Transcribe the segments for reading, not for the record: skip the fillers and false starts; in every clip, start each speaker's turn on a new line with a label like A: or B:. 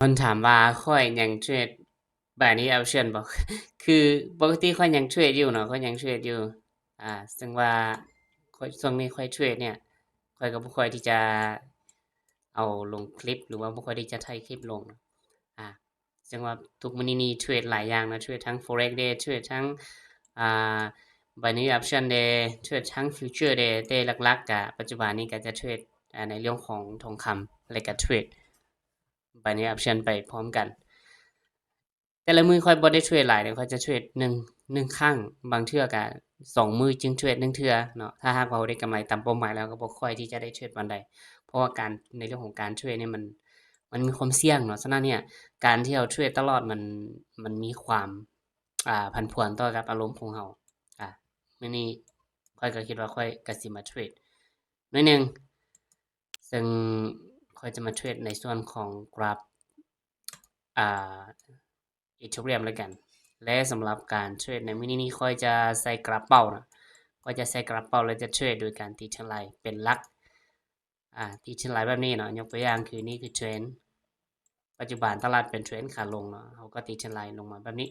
A: คนถามว่าข้อยยังเทรด binary option บ่ คือปกติข้อยยังเทรดอยู่เนาะข้อยยังเทรดอยู่ซึ่งว่าข้อยช่วงนี้ข้อยเทรดเนี่ยข้อยก็บ่ค่อยที่จะเอาลงคลิปหรือว่าบ่ค่อยที่จะถ่ายคลิปลงอ่าซึ่งว่าทุกมื้อนี้เทรดหลายอย่างนะเทรดทั้ง Forex Day เทรดทั้งอ่า binary option Day เทรดทั้ง Future Day แต่หลักๆก็ปัจจุบันนี้ก็จะเทรดในเรื่องของทองคำและก็เทรด binary option ไปพร้อมกัน แต่ละมื้อข้อยบ่ได้เทรดหลายเดะข้อยจะเทรด1ครั้งบางเทื่อก็2มื้อจึงเทรด1เทื่อเนาะถ้าหากว่าเราได้กำไรตามเป้าหมายแล้วก็บ่ค่อยที่จะได้เทรดปานใดเพราะว่าการในเรื่องของการเทรดเนี่ยมันมีความเสี่ยงเนาะฉะนั้นเนี่ยการที่เราเทรดตลอดมันมีความผันผวนต่อกับอารมณ์ของเรามื้อนี้ข้อยก็คิดว่าข้อยก็สิมาเทรดหน่อยหนึ่งซึ่งข้อยจะมาเทรดในส่วนของกราฟอ่า Ethereum แล้วกันและสำหรับการเทรดในมื้อนี้ข้อยจะใส่กระเป๋านะข้อยจะใส่กระเป๋าแล้วจะเทรดโดยการตีเทรนไลน์เป็นหลักตีเทรนไลน์แบบนี้เนาะยกตัวอย่างคือนี่คือเทรนด์ปัจจุบันตลาดเป็นเทรนด์ขาลงเนาะเราก็ตีเทรนไลน์ลงมาแบบนี้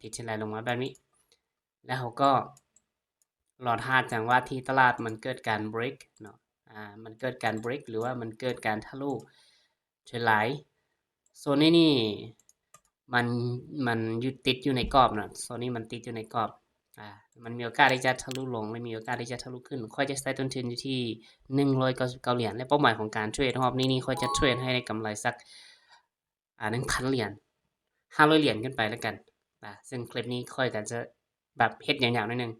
A: ตีเทรนไลน์ลงมาแบบนี้แล้วเราก็รอท่าจังว่าที่ตลาดมันเกิดการ break เนาะมันเกิดการ break หรือว่ามันเกิดการทะลุเทรนไลน์โซนนี้นี่มันมันอยู่ติดอยู่ในกรอบนะโซนนี้มันติดอยู่ในกรอบมันมีโอกาสที่จะทะลุลงและมีโอกาสที่จะทะลุขึ้นค่อยจะใส่ต้นทุนอยู่ที่199เหรียญและเป้าหมายของการเทรดรอบนี้ค่อยจะเทรดให้ได้กำไรสัก1,000เหรียญ500เหรียญขึ้นไปแล้วกันซึ่งคลิปนี้ค่อยก็จะแบบเฮ็ดยาวๆนิดนึง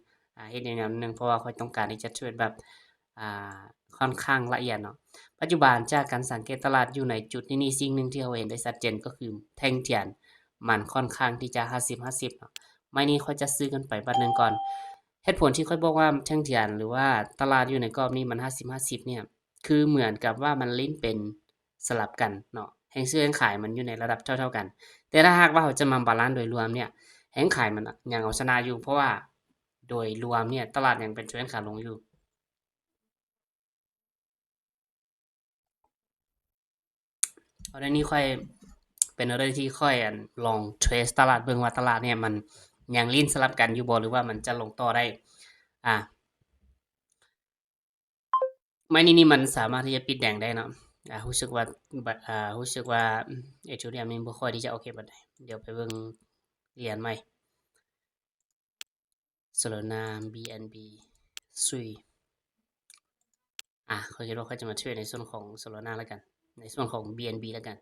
A: เฮ็ดยาวๆนิดนึงเพราะว่าค่อยต้องการที่จะเทรดแบบค่อนข้างละเอียดเนาะปัจจุบันจากการสังเกตตลาดอยู่ในจุดนี้สิ่งหนึ่งที่เราเห็นได้ชัดเจนก็คือแท่งเทียนมันค่อนข้างที่จะ50-50เนาะไม่นี้ค่อยจะซื้อกันไปบัดนึงก่อนเหตุผลที่ค่อยบอกว่าแท่งเทียนหรือว่าตลาดอยู่ในกรอบนี้มัน50-50เนี่ยคือเหมือนกับว่ามันลิ้นเป็นสลับกันเนาะแห่งซื้อแห่งขายมันอยู่ในระดับเท่าๆกันแต่ถ้าหากว่าเราจะมาบาลานซ์โดยรวมเนี่ยแห่งขายมันยังเอาชนะอยู่เพราะว่าโดยรวมเนี่ยตลาดยังเป็นเทรนด์ขาลงอยู่เพราะฉะนั้นนี่ค่อยเป็นอะไรที่ค่อยลองเทรสตลาดเบิ่งว่าตลาดเนี่ยมันยังลิ้นสลับกันอยู่บ่หรือว่ามันจะลงต่อได้อ่าไม่นี่มันสามารถที่จะปิดแดงได้เนาะรู้สึกว่ารู้สึกว่าEthereumนี่บ่ค่อยที่จะโอเคปานใดเดี๋ยวไปเบิ่งเหรียญใหม่ Solana BNB Sui เขาคิดว่าเขาจะมาเทรดในส่วนของ Solana แล้วกันในส่วนของ BNB แล้วกัน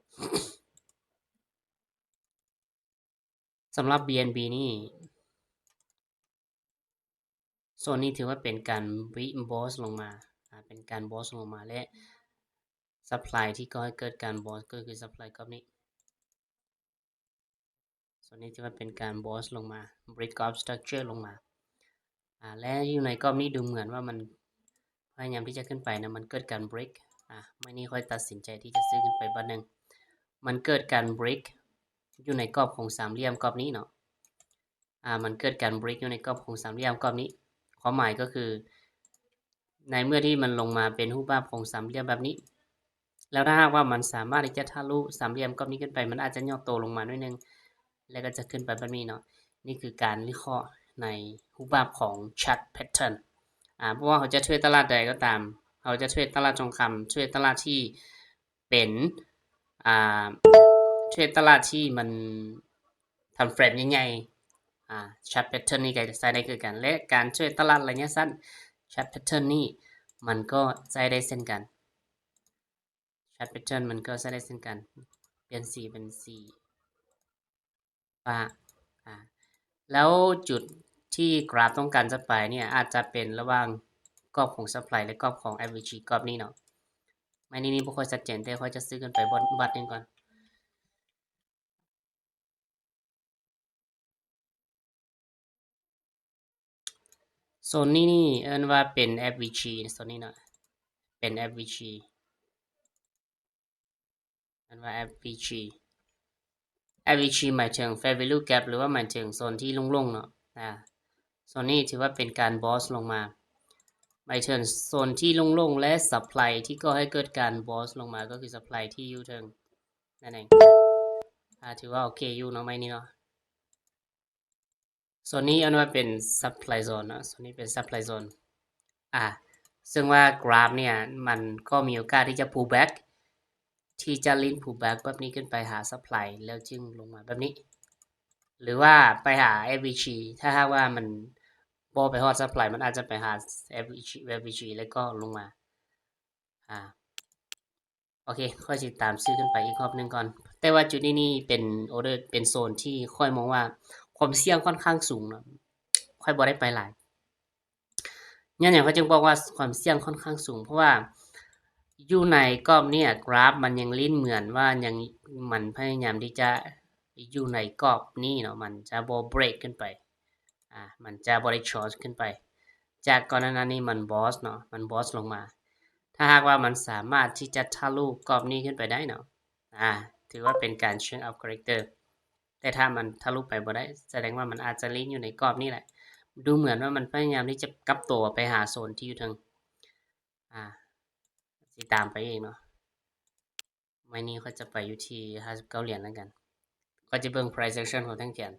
A: สำหรับ BNB นี่โซนนี้ถือว่าเป็นการวิบอสลงมาเป็นการบอสลงมาและซัพพลายที่ก่อให้เกิดการบอสก็คือซัพพลายกรอบนี้โซนนี้ถือว่าเป็นการบอสลงมา break of structure ลงมาและอยู่ในกรอบนี้ดูเหมือนว่ามันพยายามที่จะขึ้นไปนะมันเกิดการ break ไม่นี่ค่อยตัดสินใจที่จะซื้อขึ้นไปบัดนึงมันเกิดการ break อยู่ในกรอบของสามเหลี่ยมกรอบนี้เนาะมันเกิดการ break อยู่ในกรอบของสามเหลี่ยมกรอบนี้ความหมายก็คือในเมื่อที่มันลงมาเป็นรูปภาพของสามเหลี่ยมแบบนี้แล้วถ้าหากว่ามันสามารถที่จะทะลุสามเหลี่ยมกรอบนี้ขึ้นไปมันอาจจะย่อตัวลงมาหน่อยนึงแล้วก็จะขึ้นไปแบบนี้เนาะนี่คือการวิเคราะห์ในรูปภาพของ chart pattern เพราะว่าเขาจะเทรดตลาดใดก็ตามเขาจะเทรดตลาดทองคำเทรดตลาดที่เป็นเทรดตลาดที่มันทำเฟรมใหญ่ๆchart pattern นี่ก็จะใช้ได้คือกันและการเทรดตลาดระยะสั้น chart pattern นี่มันก็ใช้ได้เช่นกัน chart pattern มันก็ใช้ได้เช่นกันเปลี่ยนสีเป็นสีฟ้าแล้วจุดที่กราฟต้องการจะไปเนี่ยอาจจะเป็นระหว่างกรอบของ supply และกรอบของ average กรอบนี้เนาะไม่นี่บ่ค่อยชัดเจนแต่ค่อยจะซื้อกันไปบัดนึงก่อนโซนนี้นี่เอิ้นว่าเป็น average โซนนี้เนาะเป็น average เอิ้นว่า average average หมายถึง fair value gap หรือว่าหมายถึงโซนที่โล่งๆเนาะโซนนี้ถือว่าเป็นการบอสลงมาหมายถึงโซนที่โล่งๆและ supply ที่ก่อให้เกิดการบอสลงมาก็คือ supply ที่อยู่เทิง นั่นเองถือว่าโอเคอยู่เนาะไม่นี่เนาะส่วนนี้อันว่าเป็น supply zone เนาะส่วนนี้เป็น supply zone ซึ่งว่ากราฟเนี่ยมันก็มีโอกาสที่จะ pull back ที่จะลิ้น pull back แบบนี้ขึ้นไปหา supply แล้วจึงลงมาแบบนี้หรือว่าไปหา FVG ถ้าหากว่ามันบ่ไปฮอด supply มันอาจจะไปหา FVG แล้วก็ลงมาโอเคค่อยสิตามซื้อขึ้นไปอีกรอบนึงก่อนแต่ว่าจุดนี้นี่เป็นออเดอร์เป็นโซนที่ค่อยมองว่าความเสี่ยงค่อนข้างสูงเนาะค่อยบ่ได้ไปหลายย้อนหยังเขาจึงบอกว่าความเสี่ยงค่อนข้างสูงเพราะว่าอยู่ในกรอบเนี่ยกราฟมันยังลิ้นเหมือนว่ายังมันพยายามที่จะอยู่ในกรอบนี้เนาะมันจะบ่เบรกขึ้นไปมันจะบ่ได้ช็อตขึ้นไปจากก่อนหน้านั้นนี่มันบอสเนาะมันบอสลงมาถ้าหากว่ามันสามารถที่จะทะลุกรอบนี้ขึ้นไปได้เนาะถือว่าเป็นการเชิงอัพคาแรคเตอร์แต่ถ้ามันทะลุไปบ่ได้แสดงว่ามันอาจจะลิ้นอยู่ในกรอบนี้แหละดูเหมือนว่ามันพยายามที่จะกลับตัวไปหาโซนที่อยู่ทางสิตามไปเองเนาะไม่นี้ก็จะไปอยู่ที่59เหรียญแล้วกันก็จะเบิ่ง price action ของทั้งแกน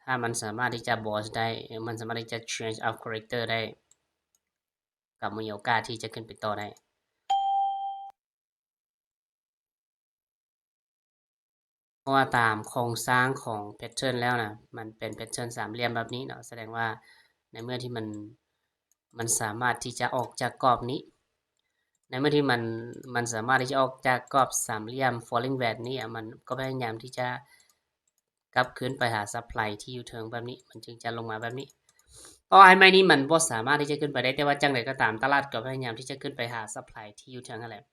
A: ถ้ามันสามารถที่จะบอสได้มันสามารถที่จะ change up character ได้กับมีโอกาสที่จะขึ้นไปต่อได้เพราะว่าตามโครงสร้างของ pattern แล้วนะมันเป็น pattern สามเหลี่ยมแบบนี้เนาะแสดงว่าในเมื่อที่มันสามารถที่จะออกจากกรอบนี้ในเมื่อที่มันสามารถที่จะออกจากกรอบสามเหลี่ยม falling wedge นี้มันก็พยายามที่จะกลับคืนไปหา supply ที่อยู่เทิงแบบนี้มันจึงจะลงมาแบบนี้ต่อให้ไม่นี้มันบ่สามารถที่จะขึ้นไปได้แต่ว่าจังไดก็ตามตลาดก็พยายามที่จะขึ้นไปหา supply ที่อยู่เทิงนั่นแหละ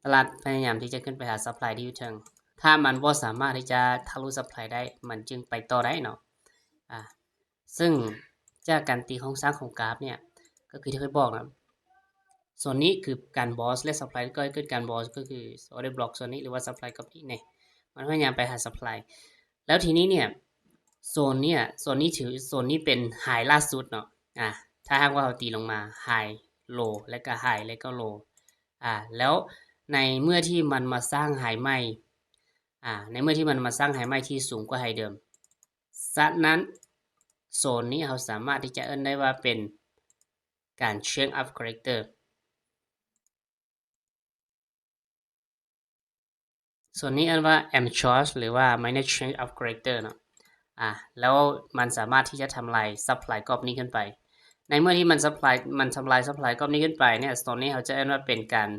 A: ตลาดพยายามที่จะขึ้นไปหา supply ที่อยู่เทิงถ้ามันบ่สามารถที่จะทะลุ supply ได้มันจึงไปต่อได้เนาะซึ่งจากการตีโครงสร้างของกราฟเนี่ยก็คือที่เคยบอกนะส่วนนี้คือการบอสและ supply ก็เกิดการบอสก็คือ order block ส่วนนี้หรือว่า supply กับนี้เนี่ยมันพยายามไปหา supply แล้วทีนี้เนี่ยโซนนี้ถือโซนนี้เป็นไฮล่าสุดเนาะถ้าหากว่าเราตีลงมาไฮโลและก็ไฮและก็โลแล้วในเมื่อที่มันมาสร้างไฮใหม่ในเมื่อที่มันมาสร้างไฮใหม่ที่สูงกว่าไฮเดิมฉะนั้นโซนนี้เราสามารถที่จะเอิ้นได้ว่าเป็นการ change up character ส่วนนี้อันว่า M charge หรือว่า minor change up character เนาะแล้วมันสามารถที่จะทำลาย supply กรอบนี้ขึ้นไปในเมื่อที่มันทำลาย supply กรอบนี้ขึ้นไปเนี่ยตอนนี้เขาจะเรียกว่าเป็นการ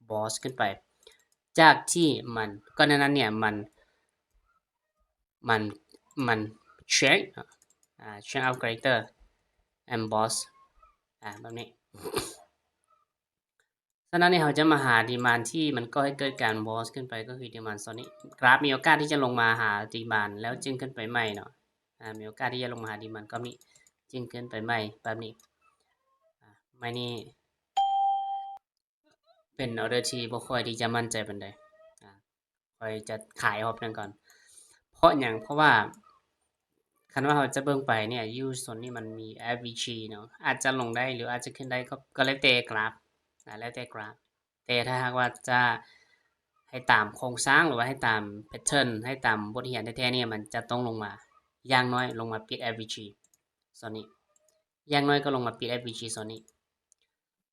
A: boss ขึ้นไปจากที่มันก็นั้นเนี่ยมัน change change up character and boss แบบนี้ฉะนั้นเนี่ยเราจะมาหาดีมานที่มันก็ให้เกิดการบอสขึ้นไปก็คือดีมานตอนนี้กราฟมีโอกาสที่จะลงมาหาดีมานแล้วจึงขึ้นไปใหม่เนาะมีโอกาสที่จะลงมาหาดีมานก็มีจึงขึ้นไปใหม่แบบนี้ไม่นี่เป็นออเดอร์ที่บ่ค่อยที่จะมั่นใจปานใดค่อยจะขายรอบนึงก่อนเพราะหยังเพราะว่าคันว่าเราจะเบิ่งไปเนี่ยอยู่ส่วนนี้มันมี FVG เนาะอาจจะลงได้หรืออาจจะขึ้นได้ก็แล้วแต่กราฟแล้วแต่กราฟแต่ถ้าหากว่าจะให้ตามโครงสร้างหรือว่าให้ตามแพทเทิร์นให้ตามบทเรียนแท้ๆเนี่ยมันจะต้องลงมาอย่างน้อยลงมาปิด FVG ส่วนนี้อย่างน้อยก็ลงมาปิด FVG ส่วนนี้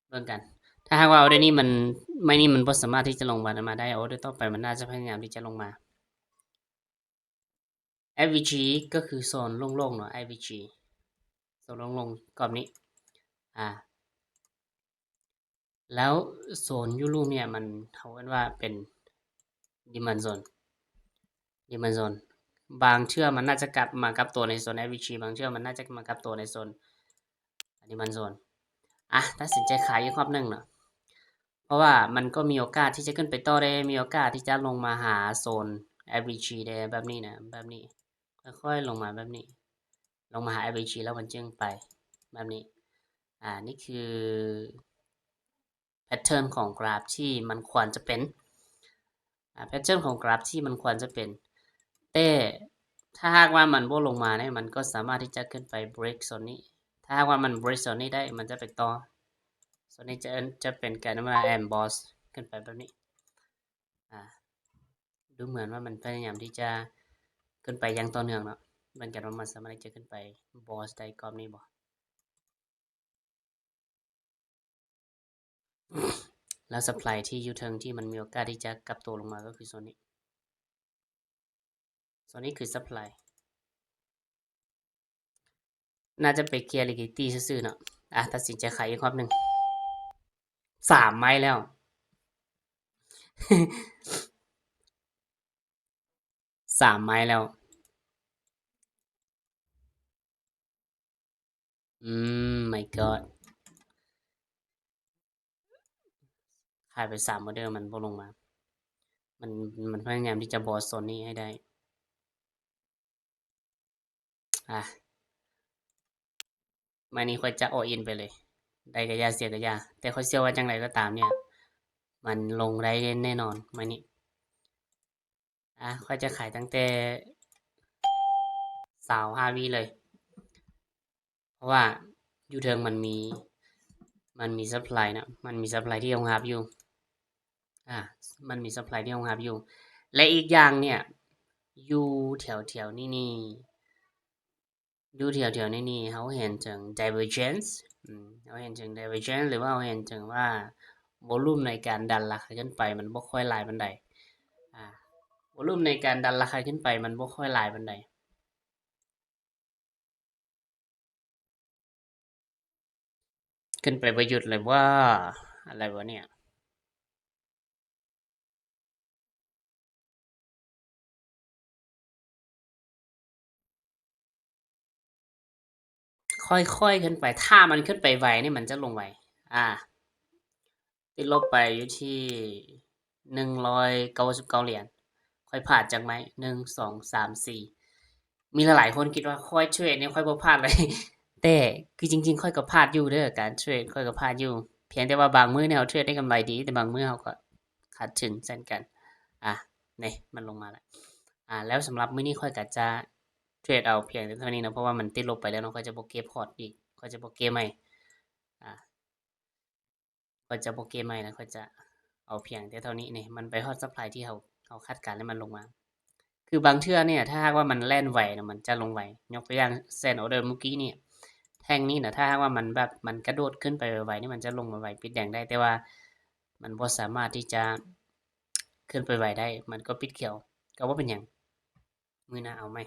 A: เบิ่งกันถ้าหากว่าออเดอร์นี้มันไม่นี่มันบ่สามารถที่จะลงมาได้ออเดอร์ต่อไปมันน่าจะพยายามที่จะลงมา FVG ก็คือโซนโล่งๆเนาะ FVG โซนโล่งๆกรอบนี้แล้วโซนยุโรปเนี่ยมันเขาเรียกว่าเป็นdemand zone บางเชื่อมันน่าจะกลับมากับตัวในโซน FVG บางเชื่อมันน่าจะมากับตัวในโซน demand zone ตัดสินใจขายอีกรอบนึงเนาะเพราะว่ามันก็มีโอกาสที่จะขึ้นไปต่อได้มีโอกาสที่จะลงมาหาโซน FVG ได้แบบนี้นะแบบนี้ค่อยๆลงมาแบบนี้ลงมาหา FVG แล้วมันจึงไปแบบนี้นี่คือแพทเทิร์นของกราฟที่มันควรจะเป็นแพทเทิร์นของกราฟที่มันควรจะเป็นแต่ถ้าหากว่ามันบ่ลงมาเนี่ยมันก็สามารถที่จะขึ้นไป break โซนนี้ถ้าหากว่ามัน break โซนนี้ได้มันจะไปต่อโซ ส่วนนี้จะเป็นการว่า emboss ขึ้นไปแบบนี้ดูเหมือนว่ามันพยายามที่จะขึ้นไปอย่างต่อเนื่องเนาะมันกันว่ามันสามารถที่จะขึ้นไป boss ได้กรอบนี้บ่แล้ว supply ที่อยู่เทิงที่มันมีโอกาสที่จะกลับตัวลงมาก็คือโซนนี้คือ supply น่าจะไปเคลียร์ liquidity ซื่อๆเนาะตัดสินใจขายอีกรอบหนึ่ง3 ไม้แล้ว 3 ไม้แล้วmy god ขายไป3ออเดอร์มันบ่ลงมามันพยายามที่จะบอสโซนนี้ให้ได้มานี้ค่อยจะ all in ไปเลยได้ก็อย่าเสียก็อย่าแต่ค่อยเชื่อว่าจังไดก็ตามเนี่ยมันลงได้แน่นอนมานี้ค่อยจะขายตั้งแต่25วิเลยเพราะว่าอยู่เทิงมันมี supply นะมันมี supply ที่รองรับอยู่มันมี supply ที่รองรับอยู่และอีกอย่างเนี่ยอยู่แถวๆนี่อยู่แถวๆนี่เขาเห็นถึง divergence เขาเห็นถึง divergence หรือว่าเขาเห็นถึงว่า volume ในการดันราคาขึ้นไปมันบ่ค่อยหลายปานใดvolume ในการดันราคาขึ้นไปมันบ่ค่อยหลายปานใดขึ้นไปบ่หยุดเลยว่าอะไรวะเนี่ยค่อยๆขึ้นไปถ้ามันขึ้นไปไวนี่มันจะลงไวติดลบไปอยู่ที่199เหรียญค่อยพลาดจักไหม1 2 3 4มีหลายๆคนคิดว่าค่อยเทรดนี่ค่อยบ่พลาดเลยแต่คือจริงๆค่อยก็พลาดอยู่เด้อการเทรดค่อยก็พลาดอยู่เพียงแต่ว่าบางมื้อเนี่ยเราเทรดได้กำไรดีแต่บางมื้อเราก็ขาดทุนเช่นกันนี่มันลงมาแล้วแล้วสำหรับมื้อนี้ค่อยก็จะเทรดเอาเพียงเท่านี้นะเพราะว่ามันติดลบไปแล้วเนาะค่อยจะบ่เก็บพอร์ตอีกค่อยจะบ่เก็บใหม่ค่อยจะบ่เก็บใหม่แล้วค่อยจะเอาเพียงแต่เท่านี้นี่มันไปฮอดซัปพลายที่เราคาดการณ์แล้วมันลงมาคือบางเทื่อเนี่ยถ้าหากว่ามันแล่นไวน่ะมันจะลงไวยกตัวอย่างเส้นออร์เดอร์เมื่อกี้เนี่ยแท่งนี้น่ะถ้าหากว่ามันแบบมันกระโดดขึ้นไปไวๆนี่มันจะลงมาไวปิดแดงได้แต่ว่ามันบ่สามารถที่จะขึ้นไปไวได้มันก็ปิดเขียวก็บ่เป็นหยังมื้อหน้าเอาใหม่